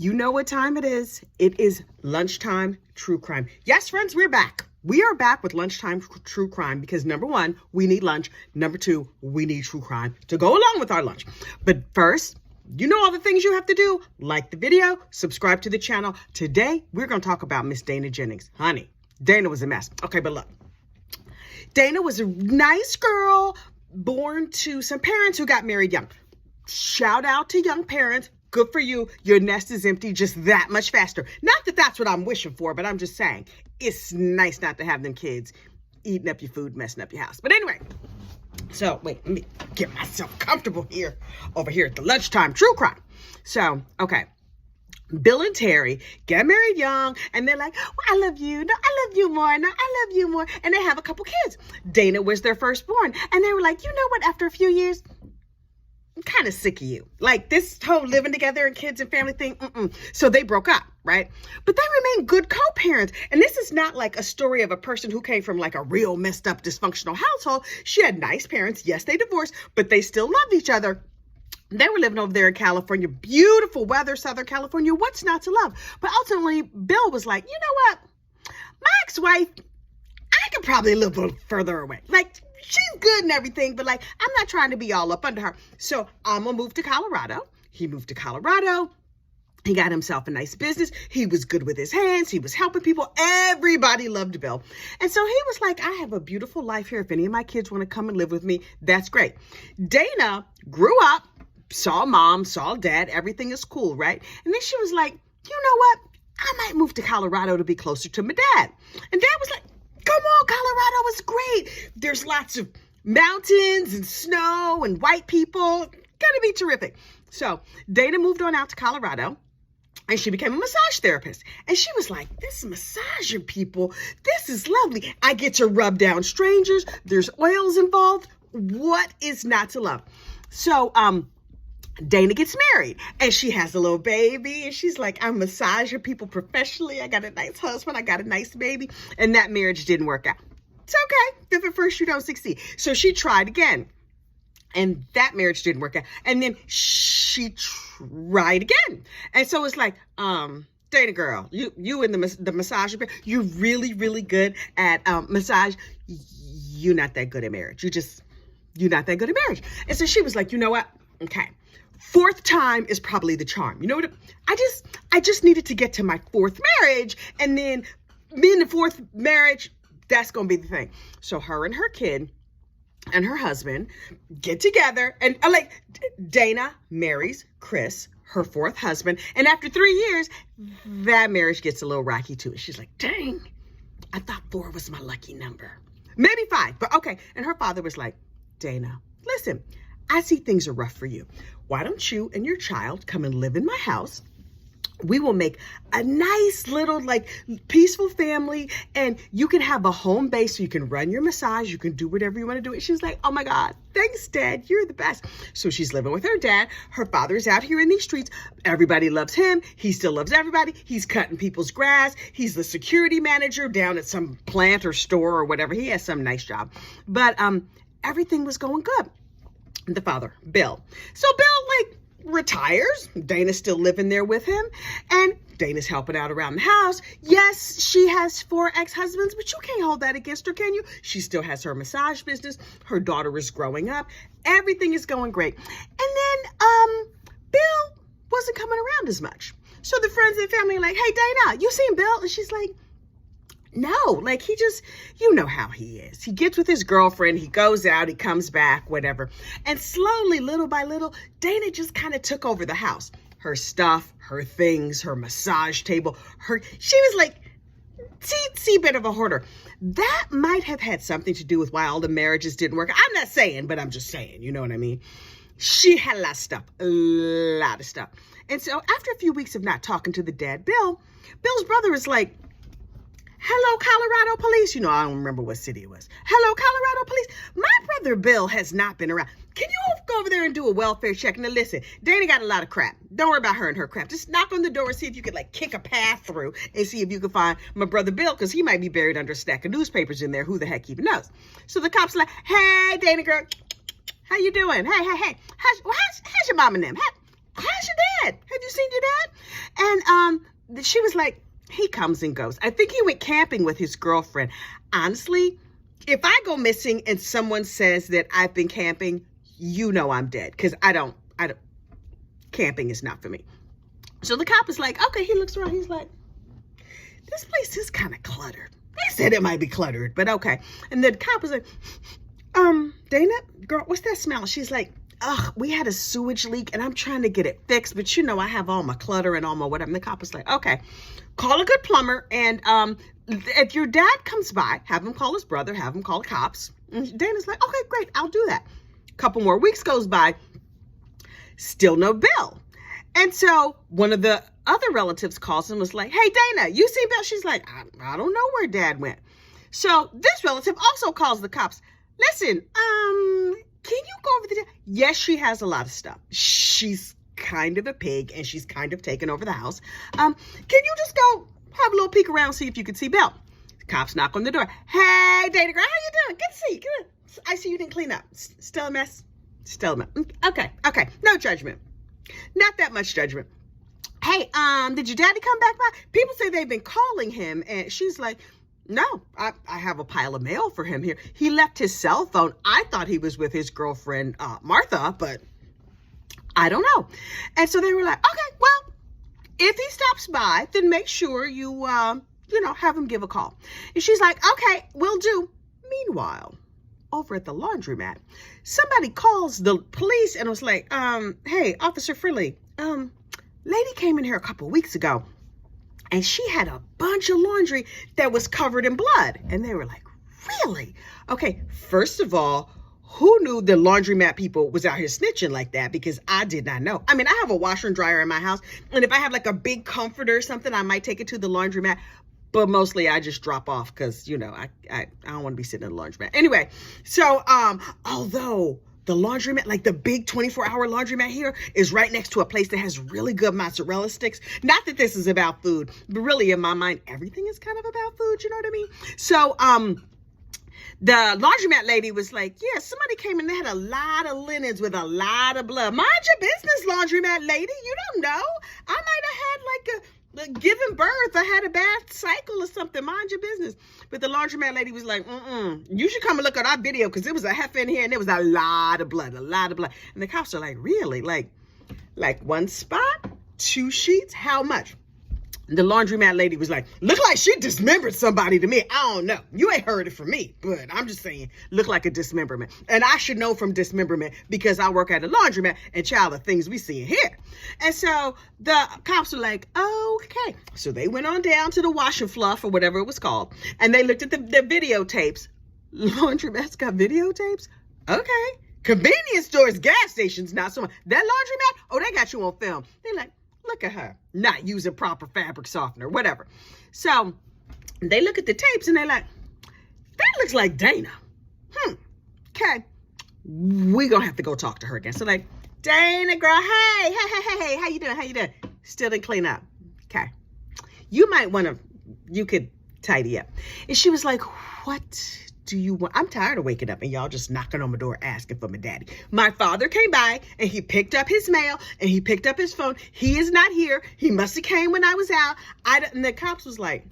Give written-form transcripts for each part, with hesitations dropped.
You know what time it is. It is lunchtime true crime. Yes, friends, we're back. We are back with lunchtime true crime because number one, we need lunch. Number two, we need true crime to go along with our lunch. But first, you know all the things you have to do. Like the video, subscribe to the channel. Today, we're going to talk about Miss Dana Jennings. Honey, Dana was a mess. Okay, but look. Dana was a nice girl born to some parents who got married young. Shout out to young parents. Good for you. Your nest is empty just that much faster. Not that that's what I'm wishing for, but I'm just saying it's nice not to have them kids eating up your food, messing up your house. But anyway, so wait, let me get myself comfortable here over here at the lunchtime true crime. So, okay. Bill and Terry get married young, and they're like, well, I love you. No, I love you more. No, I love you more. And they have a couple kids. Dana was their firstborn. And they were like, you know what? After a few years, I'm kind of sick of you. Like this whole living together and kids and family thing. So they broke up, right? But they remained good co-parents. And this is not like a story of a person who came from like a real messed up dysfunctional household. She had nice parents. Yes, they divorced, but they still loved each other. They were living over there in California, beautiful weather, Southern California. What's not to love? But ultimately, Bill was like, you know what? My ex-wife, I could probably live a little further away. Like, she's good and everything, but like, I'm not trying to be all up under her. So I'm going to move to Colorado. He moved to Colorado. He got himself a nice business. He was good with his hands. He was helping people. Everybody loved Bill. And so he was like, I have a beautiful life here. If any of my kids want to come and live with me, that's great. Dana grew up, saw mom, saw dad. Everything is cool, right? And then she was like, you know what? I might move to Colorado to be closer to my dad. And dad was like, come on, Colorado is great. There's lots of mountains and snow and white people. Gonna be terrific. So Dana moved on out to Colorado and she became a massage therapist. And she was like, this massaging people, this is lovely. I get to rub down strangers. There's oils involved. What is not to love? So, Dana gets married and she has a little baby and she's like, I'm massaging people professionally. I got a nice husband. I got a nice baby. And that marriage didn't work out. It's okay if at first you don't succeed. So she tried again and that marriage didn't work out. And then she tried again. And so it's like, Dana girl, you and the massage, you're really, really good at massage. You're not that good at marriage. You're not that good at marriage. And so she was like, you know what? Okay. Fourth time is probably the charm. You know what? I just needed to get to my fourth marriage, and then me in the fourth marriage, that's going to be the thing. So her and her kid and her husband get together, and like Dana marries Chris, her fourth husband. And after 3 years, that marriage gets a little rocky too. She's like, dang, I thought 4 was my lucky number. Maybe 5, but okay. And her father was like, Dana, listen, I see things are rough for you. Why don't you and your child come and live in my house? We will make a nice little like peaceful family and you can have a home base so you can run your massage. You can do whatever you want to do. And she's like, oh my God, thanks, Dad. You're the best. So she's living with her dad. Her father's out here in these streets. Everybody loves him. He still loves everybody. He's cutting people's grass. He's the security manager down at some plant or store or whatever. He has some nice job. But everything was going good. The father, Bill. So Bill, like, retires. Dana's still living there with him. And Dana's helping out around the house. Yes, she has 4 ex-husbands, but you can't hold that against her, can you? She still has her massage business. Her daughter is growing up. Everything is going great. And then Bill wasn't coming around as much. So the friends and family are like, hey, Dana, you seen Bill? And she's like, no, like he just, you know how he is. He gets with his girlfriend, he goes out, he comes back, whatever. And slowly, little by little, Dana just kind of took over the house. Her stuff, her things, her massage table, she was like, teensy bit of a hoarder. That might have had something to do with why all the marriages didn't work. I'm not saying, but I'm just saying, you know what I mean? She had a lot of stuff, a lot of stuff. And so after a few weeks of not talking to the dad, Bill's brother is like, hello, Colorado police. You know, I don't remember what city it was. Hello, Colorado police. My brother Bill has not been around. Can you go over there and do a welfare check? Now listen, Dana got a lot of crap. Don't worry about her and her crap. Just knock on the door and see if you could like kick a path through and see if you can find my brother Bill, because he might be buried under a stack of newspapers in there. Who the heck even knows? So the cops are like, hey, Dana girl, how you doing? Hey. How's your mom and them? How's your dad? Have you seen your dad? And she was like, he comes and goes. I think he went camping with his girlfriend. Honestly, if I go missing and someone says that I've been camping, you know I'm dead, because I don't, camping is not for me. So the cop is like, okay, he looks around. He's like, this place is kind of cluttered. They said it might be cluttered, but okay. And the cop was like, Dana, girl, what's that smell? She's like, ugh, we had a sewage leak and I'm trying to get it fixed, but you know, I have all my clutter and all my whatever. And the cop was like, okay, call a good plumber. And if your dad comes by, have him call his brother, have him call the cops. And Dana's like, okay, great, I'll do that. A couple more weeks goes by, still no bill. And so one of the other relatives calls and was like, hey, Dana, you seen Bill? She's like, I don't know where dad went. So this relative also calls the cops. Listen, can you go over the... Yes, she has a lot of stuff. She's kind of a pig and she's kind of taken over the house. Can you just go have a little peek around, see if you can see Bill? Cops knock on the door. Hey, Dana girl, how you doing? Good to see you. Good. I see you didn't clean up. Still a mess? Still a mess. Okay. No judgment. Not that much judgment. Hey, did your daddy come back by? People say they've been calling him, and she's like, no, I have a pile of mail for him here. He left his cell phone. I thought he was with his girlfriend, Martha, but I don't know. And so they were like, okay, well, if he stops by, then make sure you, have him give a call. And she's like, okay, will do. Meanwhile, over at the laundromat, somebody calls the police and was like, hey, Officer Frilly, lady came in here a couple of weeks ago and she had a bunch of laundry that was covered in blood. And they were like, really? Okay, first of all, who knew the laundromat people was out here snitching like that? Because I did not know. I mean, I have a washer and dryer in my house, and if I have like a big comforter or something, I might take it to the laundromat. But mostly I just drop off because, I don't want to be sitting in the laundromat. Anyway, so although the laundromat, like the big 24-hour laundromat here, is right next to a place that has really good mozzarella sticks. Not that this is about food, but really in my mind, everything is kind of about food. You know what I mean? So the laundromat lady was like, yeah, somebody came in, they had a lot of linens with a lot of blood. Mind your business, laundromat lady. You don't know. I might have had like giving birth. I had a bad cycle or something. Mind your business. But the laundromat lady was like, you should come and look at our video because there was a heifer in here and there was a lot of blood. And the cops are like, really? Like one spot, 2 sheets? How much? The laundromat lady was like, look like she dismembered somebody to me. I don't know. You ain't heard it from me, but I'm just saying, look like a dismemberment. And I should know from dismemberment because I work at a laundromat and child, the things we see in here. And so the cops were like, okay. So they went on down to the wash and fluff or whatever it was called. And they looked at the videotapes. Laundromats got videotapes? Okay. Convenience stores, gas stations, not so much. That laundromat, oh, they got you on film. They're like, look at her not using proper fabric softener, whatever. So they look at the tapes and they're like, that looks like Dana. Okay. We gonna have to go talk to her again. So like, Dana girl, hey, how you doing? Still didn't clean up. Okay. You could tidy up. And she was like, what do you want? I'm tired of waking up and y'all just knocking on my door asking for my daddy. My father came by and he picked up his mail and he picked up his phone. He is not here. He must have came when I was out. And the cops was like,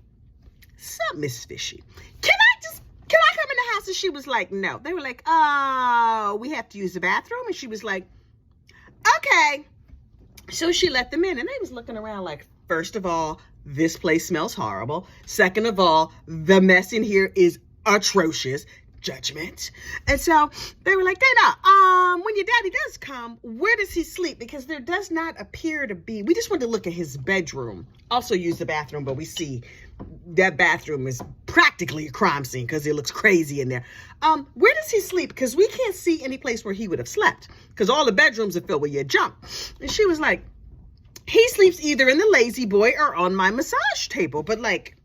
something is fishy. Can I come in the house? And she was like, no. They were like, oh, we have to use the bathroom. And she was like, okay. So she let them in and they was looking around like, first of all, this place smells horrible. Second of all, the mess in here is atrocious. Judgment. And so they were like, Dana, when your daddy does come, where does he sleep? Because there does not appear to be, we just wanted to look at his bedroom. Also use the bathroom, but we see that bathroom is practically a crime scene because it looks crazy in there. Where does he sleep? Because we can't see any place where he would have slept because all the bedrooms are filled with your junk. And she was like, he sleeps either in the lazy boy or on my massage table. But like,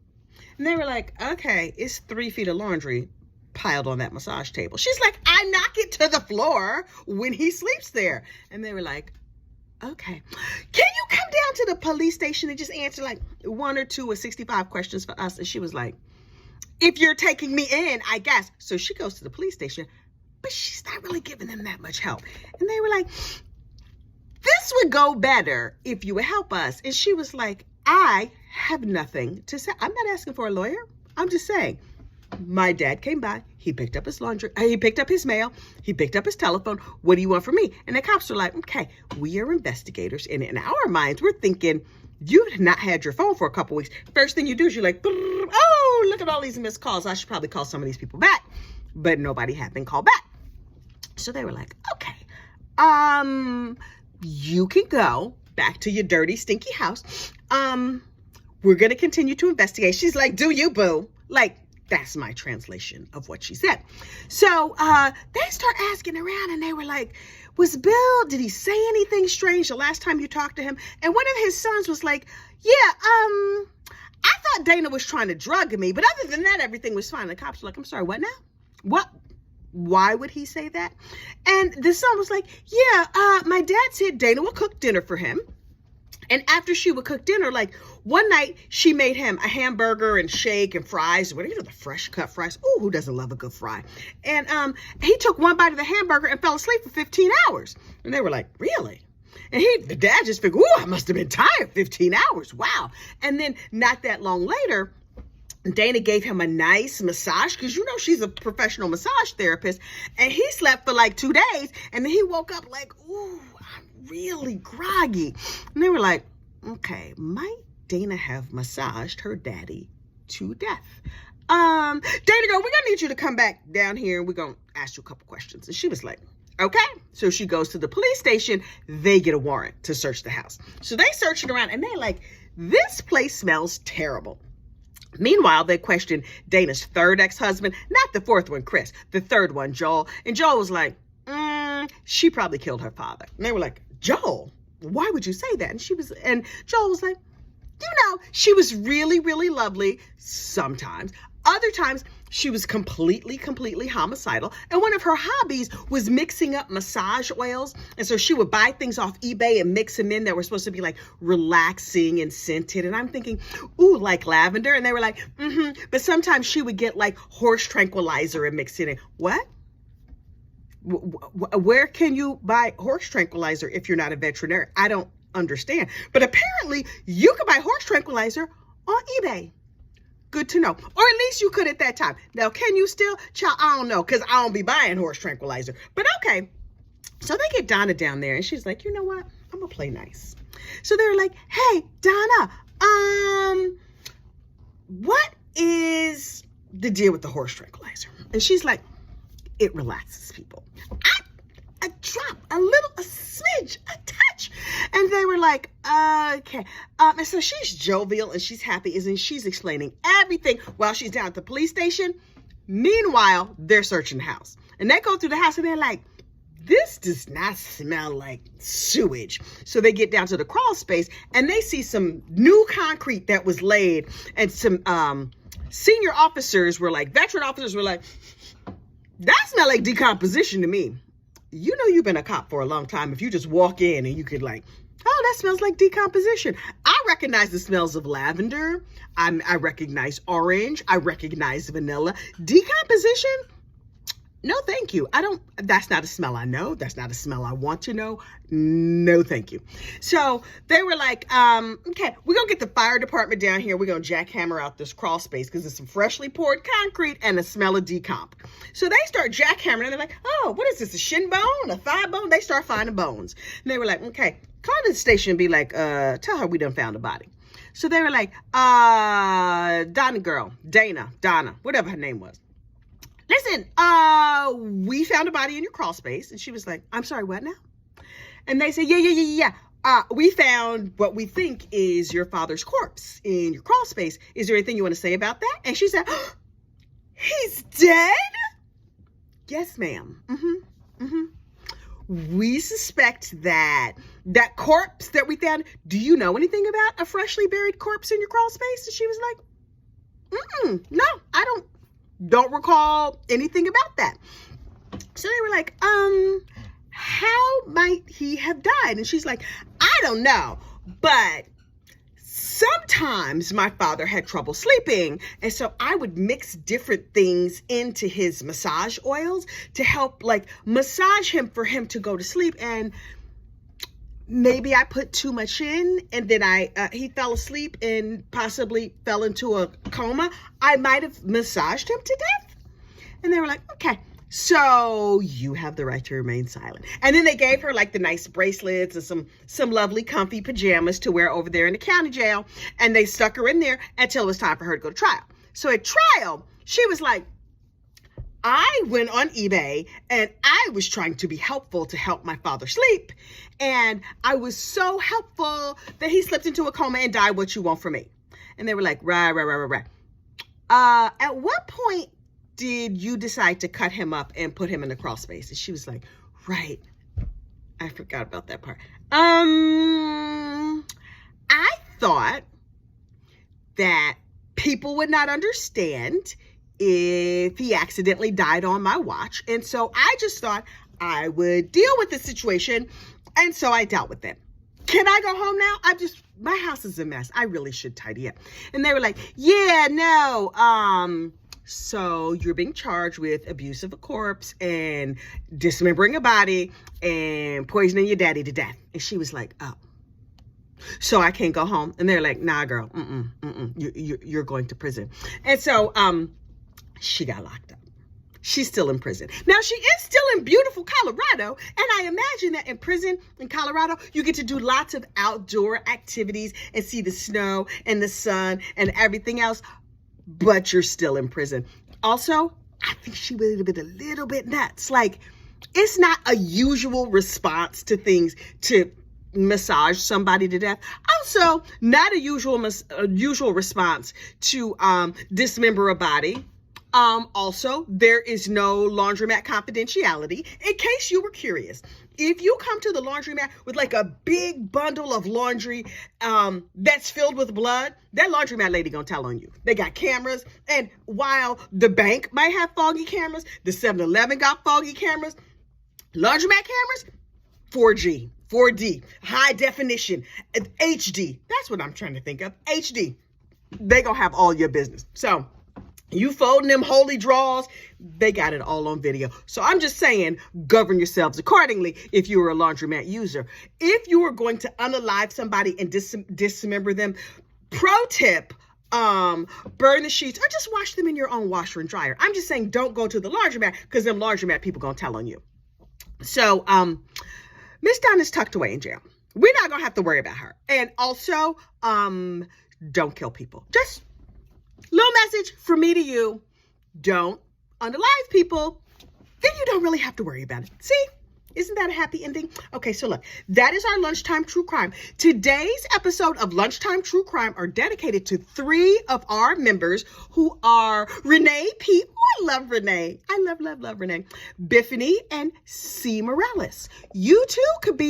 and they were like, okay, it's 3 feet of laundry piled on that massage table. She's like, I knock it to the floor when he sleeps there. And they were like, okay, can you come down to the police station and just answer like 1 or 2 or 65 questions for us? And she was like, if you're taking me in, I guess. So she goes to the police station, but she's not really giving them that much help. And they were like, this this would go better if you would help us. And she was like, I have nothing to say. I'm not asking for a lawyer. I'm just saying, my dad came by. He picked up his laundry. He picked up his mail. He picked up his telephone. What do you want from me? And the cops were like, okay, we are investigators. And in our minds, we're thinking, you've not had your phone for a couple weeks. First thing you do is you're like, oh, look at all these missed calls. I should probably call some of these people back. But nobody had been called back. So they were like, okay, you can go back to your dirty, stinky house. We're going to continue to investigate. She's like, do you, boo? Like, that's my translation of what she said. So they start asking around, and they were like, did he say anything strange the last time you talked to him? And one of his sons was like, yeah, I thought Dana was trying to drug me, but other than that, everything was fine. The cops were like, I'm sorry, what now? What? Why would he say that? And the son was like, yeah, my dad said Dana will cook dinner for him. And after she would cook dinner, like one night she made him a hamburger and shake and fries, the fresh cut fries. Oh, who doesn't love a good fry? And he took one bite of the hamburger and fell asleep for 15 hours. And they were like, really? And the dad just figured, I must have been tired 15 hours. Wow. And then not that long later, Dana gave him a nice massage because, she's a professional massage therapist. And he slept for like 2 days. And then he woke up like, ooh, I'm really groggy. And they were like, okay, might Dana have massaged her daddy to death? Dana girl, we're going to need you to come back down here and we're going to ask you a couple questions. And she was like, okay. So she goes to the police station. They get a warrant to search the house. So they searching around and they're like, this place smells terrible. Meanwhile, they questioned Dana's third ex-husband, not the fourth one, Chris, the third one, Joel. And Joel was like, she probably killed her father. And they were like, Joel, why would you say that? And Joel was like, she was really, really lovely sometimes. Other times, she was completely homicidal. And one of her hobbies was mixing up massage oils. And so she would buy things off eBay and mix them in that were supposed to be like relaxing and scented. And I'm thinking, ooh, like lavender. And they were like, But sometimes she would get like horse tranquilizer and mix it in. What? Where can you buy horse tranquilizer if you're not a veterinarian? I don't understand. But apparently you can buy horse tranquilizer on eBay. Good to know. Or at least you could at that time. Now, can you still? Child, I don't know, because I don't be buying horse tranquilizer. But okay. So they get Donna down there, and she's like, you know what? I'm going to play nice. So they're like, hey, Donna, what is the deal with the horse tranquilizer? And she's like, it relaxes people. A drop, a smidge, a touch. And they were like, okay. And so she's jovial and she's happy, and she's explaining everything while she's down at the police station. Meanwhile, they're searching the house. And they go through the house and they're like, this does not smell like sewage. So they get down to the crawl space and they see some new concrete that was laid, and some senior officers were like, veteran officers were like, that smelled like decomposition to me. You've been a cop for a long time if you just walk in and you could like, oh, that smells like decomposition. I recognize the smells of lavender. I recognize orange. I recognize vanilla. Decomposition? No, thank you. That's not a smell I know. That's not a smell I want to know. No, thank you. So they were like, okay, we're going to get the fire department down here. We're going to jackhammer out this crawl space because it's some freshly poured concrete and a smell of decomp. So they start jackhammering and they're like, oh, what is this? A shin bone? A thigh bone? They start finding bones. And they were like, okay, call the station and be like, tell her we done found a body. So they were like, Donna girl, Dana, Donna, whatever her name was. Listen, we found a body in your crawl space. And she was like, I'm sorry, what now? And they said, yeah. We found what we think is your father's corpse in your crawl space. Is there anything you want to say about that? And she said, he's dead? Yes, ma'am. We suspect that corpse that we found, do you know anything about a freshly buried corpse in your crawl space? And she was like, no, I don't recall anything about that. So they were like, how might he have died? And she's like, I don't know, but sometimes my father had trouble sleeping. And so I would mix different things into his massage oils to help like massage him for him to go to sleep. And maybe I put too much in, and then he fell asleep and possibly fell into a coma. I might have massaged him to death. And they were like, okay, so you have the right to remain silent. And then they gave her like the nice bracelets and some lovely comfy pajamas to wear over there in the county jail. And they stuck her in there until it was time for her to go to trial. So at trial, she was like, I went on eBay and I was trying to be helpful to help my father sleep. And I was so helpful that he slipped into a coma and died. What you want from me? And they were like, right. At what point did you decide to cut him up and put him in the crawl space? And she was like, right. I forgot about that part. I thought that people would not understand if he accidentally died on my watch. And so I just thought I would deal with the situation. And so I dealt with it. Can I go home now? My house is a mess. I really should tidy up. And they were like, yeah, no. So you're being charged with abuse of a corpse and dismembering a body and poisoning your daddy to death. And she was like, oh. So I can't go home. And they're like, nah, girl, you're going to prison. And so she got locked up. She's still in prison. Now, she is still in beautiful Colorado. And I imagine that in prison in Colorado, you get to do lots of outdoor activities and see the snow and the sun and everything else. But you're still in prison. Also, I think she would have been a little bit nuts. Like, it's not a usual response to things to massage somebody to death. Also, not a usual response to dismember a body. Also, there is no laundromat confidentiality. In case you were curious, if you come to the laundromat with like a big bundle of laundry that's filled with blood, that laundromat lady gonna tell on you. They got cameras, and while the bank might have foggy cameras, the 7-Eleven got foggy cameras, laundromat cameras, 4G, 4D, high definition, HD. That's what I'm trying to think of. HD. They gonna have all your business. So you folding them holy drawers, they got it all on video. So I'm just saying, govern yourselves accordingly if you were a laundromat user. If you are going to unalive somebody and dismember them, pro tip, burn the sheets or just wash them in your own washer and dryer. I'm just saying, don't go to the laundromat because them laundromat people gonna tell on you. So Miss Donna's tucked away in jail. We're not gonna have to worry about her. And also, don't kill people. Just little message from me to you. Don't unalive people. Then you don't really have to worry about it. See? Isn't that a happy ending? Okay, so look, that is our Lunchtime True Crime. Today's episode of Lunchtime True Crime are dedicated to 3 of our members who are Renee P. Oh, I love Renee. I love Renee. Biffany and C. Morales. You too could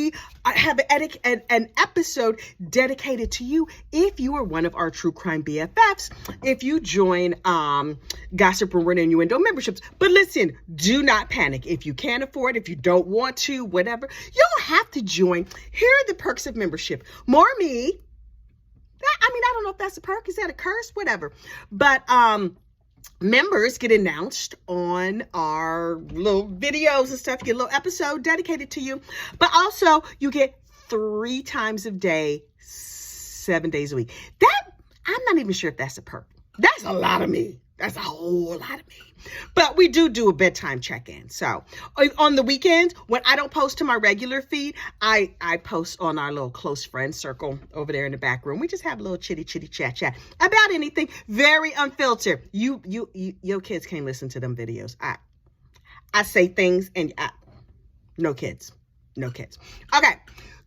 have an episode dedicated to you if you are one of our True Crime BFFs, if you join Gossip Rumor and Innuendo memberships. But listen, do not panic. If you can't afford, if you don't want to, whatever, you don't have to join. Here are the perks of membership. More me. I don't know if that's a perk. Is that a curse? Whatever. But members get announced on our little videos and stuff. You get a little episode dedicated to you. But also, you get 3 times a day, 7 days a week. I'm not even sure if that's a perk. That's a lot of me. That's a whole lot of me. But we do a bedtime check-in. So on the weekends, when I don't post to my regular feed, I post on our little close friend circle over there in the back room. We just have a little chitty chat about anything, very unfiltered. Your kids can't listen to them videos. I say things and no kids. Okay.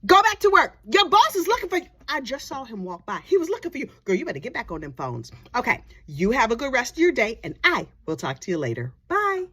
Go back to work. Your boss is looking for you. I just saw him walk by. He was looking for you. Girl, you better get back on them phones. Okay. You have a good rest of your day, and I will talk to you later. Bye.